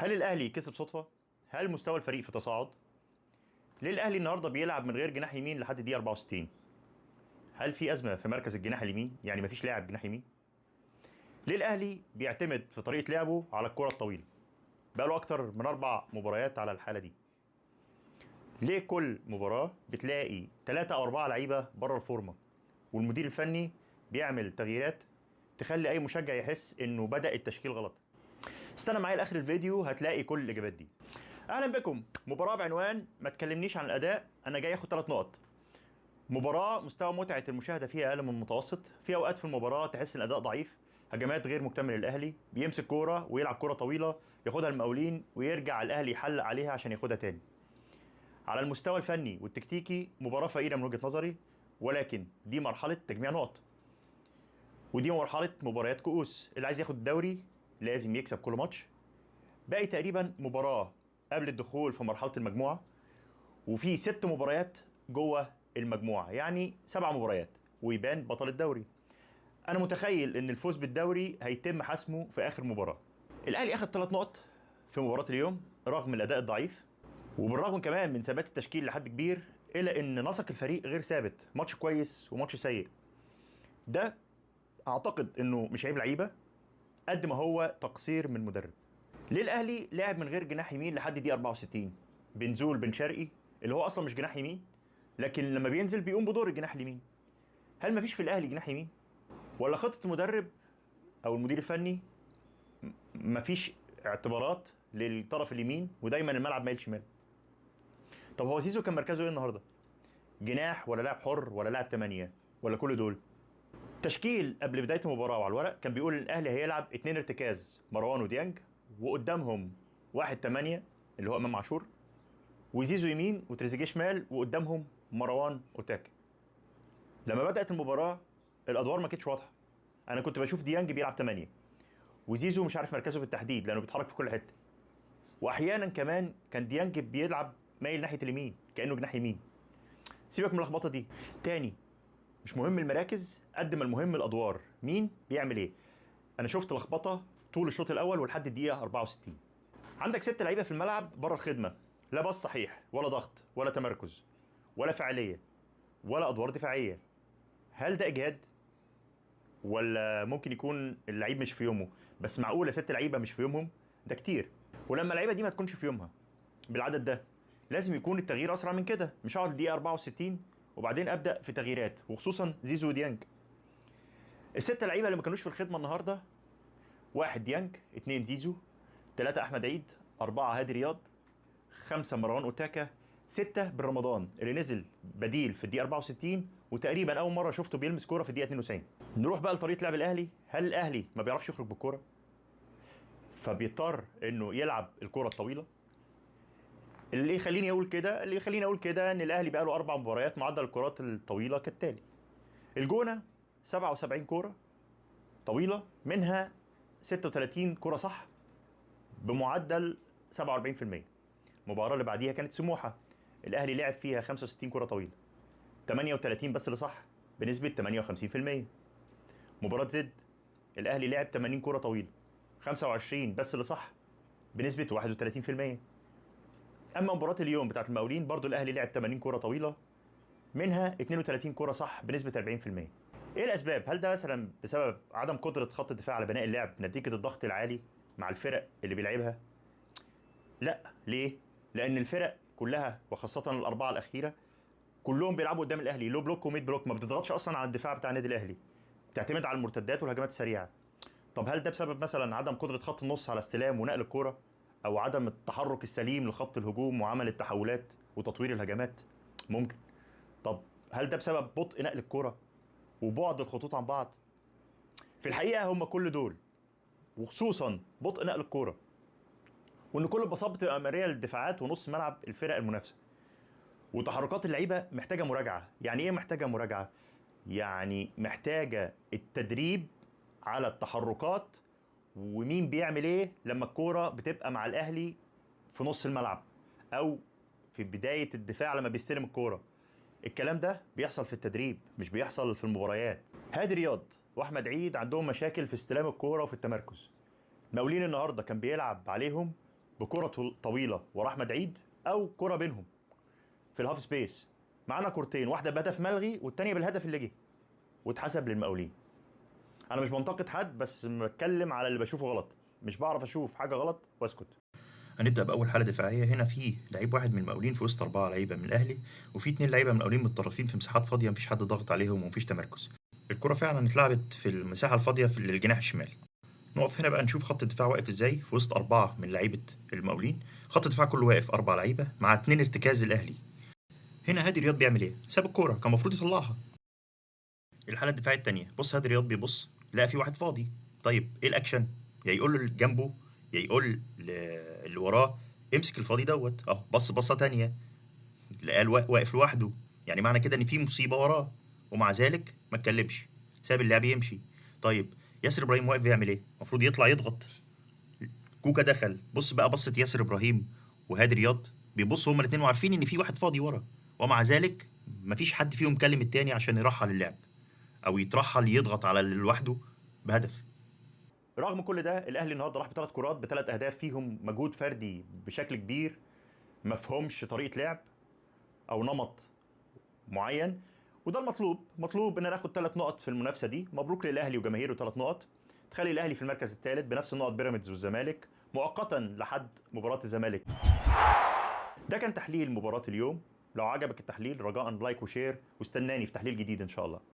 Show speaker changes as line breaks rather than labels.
هل الاهلي كسب صدفه؟ هل مستوى الفريق في تصاعد؟ ليه الاهلي النهارده بيلعب من غير جناح يمين لحد الدقيقه 64؟ هل في ازمه في مركز الجناح اليمين، يعني مفيش لاعب جناح يمين؟ ليه الاهلي بيعتمد في طريقه لعبه على الكره الطويله؟ بقاله اكتر من 4 مباريات على الحاله دي. ليه كل مباراه بتلاقي 3 أو 4 لعيبه بره الفورمه والمدير الفني بيعمل تغييرات تخلي اي مشجع يحس انه بدأ التشكيل غلط؟ استنى معايا لاخر الفيديو هتلاقي كل الاجابات دي. اهلا بكم. مباراه بعنوان ما تكلمنيش عن الاداء، انا جاي اخد 3 نقط. مباراه مستوى متعه المشاهده فيها اقل من المتوسط، في اوقات في المباراه تحس ان الاداء ضعيف، هجمات غير مكتمله للاهلي، بيمسك كوره ويلعب كوره طويله ياخدها المقاولين ويرجع الاهلي يحلق عليها عشان ياخدها تاني. على المستوى الفني والتكتيكي مباراه فقيره من وجهه نظري، ولكن دي مرحله تجميع نقط، ودي مرحله مباريات كؤوس. اللي عايز ياخد الدوري لازم يكسب كل ماتش. باقي تقريبا مباراه قبل الدخول في مرحله المجموعه، وفي 6 مباريات جوه المجموعه، يعني 7 مباريات ويبان بطل الدوري. انا متخيل ان الفوز بالدوري هيتم حسمه في اخر مباراه. الاهلي اخذ 3 نقط في مباراه اليوم رغم الاداء الضعيف، وبالرغم كمان من ثبات التشكيل لحد كبير، الا ان نسق الفريق غير ثابت، ماتش كويس وماتش سيء. ده اعتقد انه مش عيب لعيبه قد ما هو تقصير من مدرب. ليه الاهلي لعب من غير جناح يمين لحد دقيقه 64؟ بنزول بن شرقي اللي هو اصلا مش جناح يمين، لكن لما بينزل بيقوم بدور الجناح اليمين. هل مفيش في الاهلي جناح يمين؟ ولا خطه المدرب او المدير الفني مفيش اعتبارات للطرف اليمين ودايما الملعب مايل شمال؟ طب هو زيزو كان مركزه ايه النهارده؟ جناح ولا لاعب حر ولا لاعب 8 ولا كل دول؟ تشكيل قبل بدايه المباراه وعلى الورق كان بيقول ان الاهلي هيلعب 2 ارتكاز، مروان وديانج، وقدامهم واحد 8 اللي هو امام عاشور، وزيزو يمين وتريزيجيه شمال، وقدامهم مروان اوتاكا. لما بدات المباراه الادوار ما كانتش واضحه. انا كنت بشوف ديانج بيلعب 8 وزيزو مش عارف مركزه بالتحديد لانه بيتحرك في كل حته، واحيانا كمان كان ديانج بيلعب مايل ناحيه اليمين كانه جناح يمين. سيبك من اللخبطه دي. تاني، مش مهم المراكز قد ما المهم الادوار، مين بيعمل ايه. انا شفت لخبطه طول الشوط الاول ولحد الدقيقه 64. عندك 6 لعيبه في الملعب بره الخدمه، لا باص صحيح ولا ضغط ولا تمركز ولا فعاليه ولا ادوار دفاعيه. هل ده اجهاد ولا ممكن يكون اللعيب مش في يومه؟ بس معقوله 6 لعيبه مش في يومهم؟ ده كتير. ولما اللعيبه دي ما تكونش في يومها بالعدد ده لازم يكون التغيير اسرع من كده، مش هقعد الدقيقه 64 وبعدين ابدا في تغييرات، وخصوصا زيزو وديانج. ال6 لعيبه اللي ما كانوش في الخدمه النهارده: 1 ديانج، 2 زيزو، 3 احمد عيد، 4 هادي رياض، 5 مروان اوتاكا، 6 بالرمضان اللي نزل بديل في الدقيقه 64 وتقريبا اول مره شفته بيلمس كوره في الدقيقه 92. نروح بقى لطريقه لعب الاهلي. هل الاهلي ما بيعرفش يخرج بالكوره فبيضطر انه يلعب الكوره الطويله؟ اللي يخليني اقول كده ان الاهلي بقى له 4 مباريات معدل الكرات الطويله كالتالي: الجونه 77 كوره طويله، منها 36 كوره صح بمعدل 47%. المباراه اللي بعديها كانت سموحه، الاهلي لعب فيها 65 كره طويله، 38 بس اللي صح بنسبه 58%. مباراه زد الاهلي لعب 80 كره طويله، 25 بس اللي صح بنسبه 31%. اما مباراه اليوم بتاعت المقاولين برضو الاهلي لعب 80 كره طويله، منها 32 كره صح بنسبه 40%. ايه الاسباب؟ هل ده مثلا بسبب عدم قدره خط الدفاع على بناء اللعب نتيجه الضغط العالي مع الفرق اللي بيلعبها؟ لا. ليه؟ لان الفرق كلها وخاصه الاربعه الاخيره كلهم بيلعبوا قدام الاهلي لو بلوك وميد بلوك، ما بتضغطش اصلا على الدفاع بتاع النادي الاهلي، بتعتمد على المرتدات والهجمات السريعه. طب هل ده بسبب مثلا عدم قدره خط النص على استلام ونقل الكوره، او عدم التحرك السليم لخط الهجوم وعمل التحولات وتطوير الهجمات؟ ممكن. طب هل ده بسبب بطء نقل الكوره وبعد الخطوط عن بعض؟ في الحقيقه هم كل دول، وخصوصا بطء نقل الكوره، وان كل البساطه بتبقى مريه للدفاعات ونص ملعب الفرق المنافسه. وتحركات اللعيبه محتاجه مراجعه. يعني ايه محتاجه مراجعه؟ يعني محتاجه التدريب على التحركات ومين بيعمل ايه لما الكوره بتبقى مع الاهلي في نص الملعب او في بدايه الدفاع لما بيستلم الكوره. الكلام ده بيحصل في التدريب مش بيحصل في المباريات. هادي رياض واحمد عيد عندهم مشاكل في استلام الكوره وفي التمركز. مقاولين النهارده كان بيلعب عليهم بكره طويله ورا احمد عيد، او كره بينهم في الهاف سبيس. معانا كورتين، واحده بهدف ملغي والتانيه بالهدف اللي جه واتحسب للمقاولين. انا مش بنتقد حد، بس بتكلم على اللي بشوفه غلط. مش بعرف اشوف حاجه غلط واسكت. هنبدا باول حاله دفاعيه. هنا في لعيب واحد من المقاولين في وسط 4 لعيبه من الاهلي، وفي 2 لعيبه من المقاولين متطرفين في مساحات فاضيه، مفيش حد ضاغط عليهم ومفيش تمركز. الكره فعلا اتلعبت في المساحه الفاضيه في الجناح الشمال. نقف هنا بقى نشوف خط الدفاع واقف ازاي في وسط 4 من لعيبه المقاولين. خط الدفاع كله واقف 4 لعيبه مع 2 ارتكاز الاهلي. هنا هادي رياض بيعمل ايه؟ ساب الكوره، كان المفروض يطلعها. الحاله الدفاعيه الثانيه، بص هادي رياض بيبص لقى في واحد فاضي. طيب ايه الاكشن؟ يا يقول له اللي جنبه، يا يقول اللي وراه امسك الفاضي دوت اهو. بص بصه تانية لقاه واقف لوحده، يعني معنى كده ان في مصيبه وراه، ومع ذلك ما اتكلمش، ساب اللعب يمشي. طيب ياسر ابراهيم واقف بيعمل ايه؟ المفروض يطلع يضغط. كوكا دخل، بص بقى بصه ياسر ابراهيم وهادي رياض بيبصوا هما الاثنين وعارفين ان في واحد فاضي ورا، ومع ذلك مفيش حد فيهم كلم التاني عشان يرحل اللعب او يترحل يضغط على اللي لوحده بهدف. رغم كل ده الاهلي النهارده راح ب3 كرات ب3 اهداف فيهم مجهود فردي بشكل كبير، مفهومش طريقه لعب او نمط معين. وده المطلوب، مطلوب ان ناخد 3 نقط في المنافسه دي. مبروك للاهلي وجماهيره 3 نقط تخلي الاهلي في المركز الثالث بنفس النقط بيراميدز والزمالك مؤقتا لحد مباراه الزمالك. ده كان تحليل مباراه اليوم. لو عجبك التحليل رجاء لايك وشير، واستناني في تحليل جديد ان شاء الله.